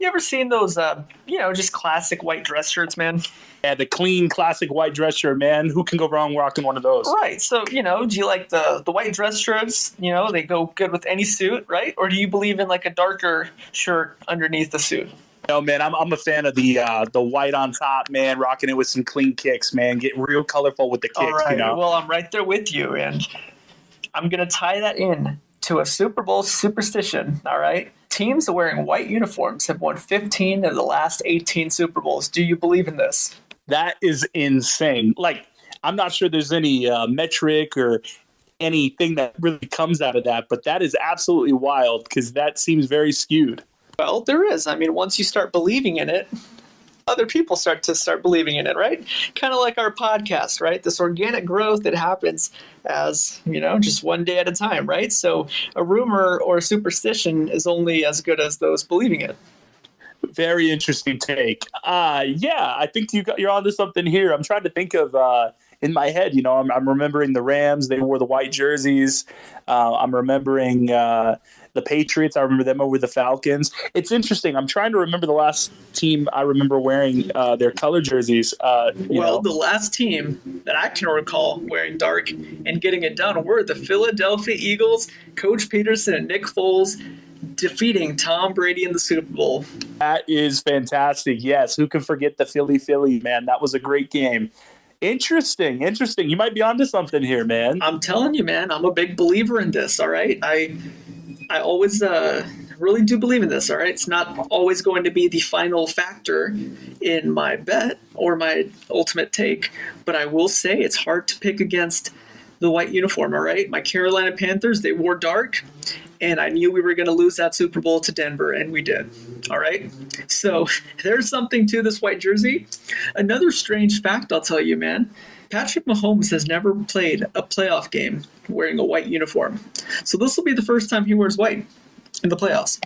You ever seen those, just classic white dress shirts, man? Yeah, the clean, classic white dress shirt, man. Who can go wrong rocking one of those? Right. So, do you like the white dress shirts? They go good with any suit, right? Or do you believe in like a darker shirt underneath the suit? No, man, I'm a fan of the white on top, man, rocking it with some clean kicks, man. Get real colorful with the kicks, All right. Well, I'm right there with you, and I'm going to tie that in to a Super Bowl superstition, all right? Teams wearing white uniforms have won 15 of the last 18 Super Bowls. Do you believe in this? That is insane. Like, I'm not sure there's any metric or anything that really comes out of that, but that is absolutely wild because that seems very skewed. Well, there is. I mean, once you start believing in it, other people start believing in it, right? Kind of like our podcast, right? This organic growth that happens as, just one day at a time, right? So a rumor or a superstition is only as good as those believing it. Very interesting take. I think you're onto something here. I'm trying to think of in my head, I'm remembering the Rams. They wore the white jerseys. I'm remembering the Patriots. I remember them over the Falcons. It's interesting. I'm trying to remember the last team I remember wearing their color jerseys. The last team that I can recall wearing dark and getting it done were the Philadelphia Eagles, Coach Peterson and Nick Foles, defeating Tom Brady in the Super Bowl. That is fantastic. Yes, who can forget the Philly, man? That was a great game. Interesting. You might be onto something here, man. I'm telling you, man, I'm a big believer in this, all right? I always really do believe in this, all right? It's not always going to be the final factor in my bet or my ultimate take, but I will say it's hard to pick against the white uniform, all right? My Carolina Panthers, they wore dark, and I knew we were going to lose that Super Bowl to Denver, and we did, all right? So there's something to this white jersey. Another strange fact I'll tell you, man. Patrick Mahomes has never played a playoff game wearing a white uniform. So this will be the first time he wears white in the playoffs.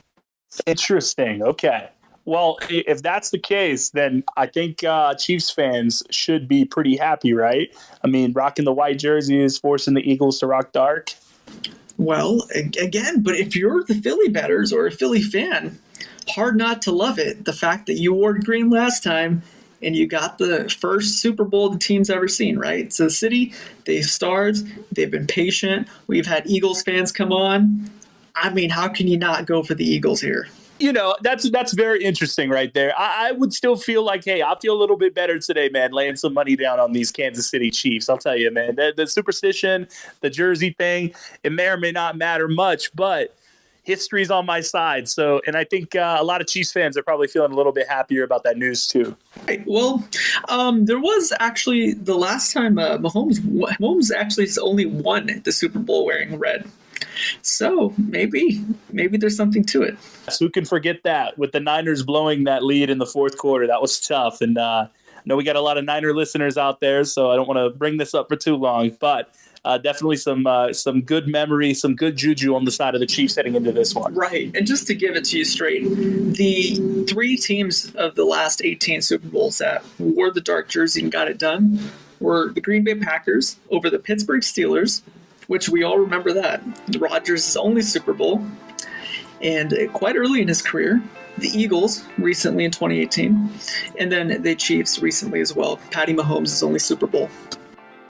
Interesting. Okay. Well, if that's the case, then I think Chiefs fans should be pretty happy, right? I mean, rocking the white jersey is forcing the Eagles to rock dark. Well, again, but if you're the Philly bettors or a Philly fan, hard not to love it. The fact that you wore green last time and you got the first Super Bowl the team's ever seen, right? So the city, they've starved, they've been patient. We've had Eagles fans come on. I mean, how can you not go for the Eagles here? That's very interesting right there. I would still feel like, hey, I feel a little bit better today, man, laying some money down on these Kansas City Chiefs. I'll tell you, man, the superstition, the jersey thing, it may or may not matter much, but history's on my side. So, and I think a lot of Chiefs fans are probably feeling a little bit happier about that news too. Right. Well, there was actually the last time Mahomes actually only won the Super Bowl wearing red. So maybe there's something to it. Yes, who can forget that with the Niners blowing that lead in the fourth quarter? That was tough. And I know we got a lot of Niner listeners out there, so I don't want to bring this up for too long, but definitely some good memory, some good juju on the side of the Chiefs heading into this one. Right. And just to give it to you straight, the three teams of the last 18 Super Bowls that wore the dark jersey and got it done were the Green Bay Packers over the Pittsburgh Steelers, which we all remember that. Rodgers' only Super Bowl. And quite early in his career, the Eagles recently in 2018, and then the Chiefs recently as well. Patty Mahomes' only Super Bowl.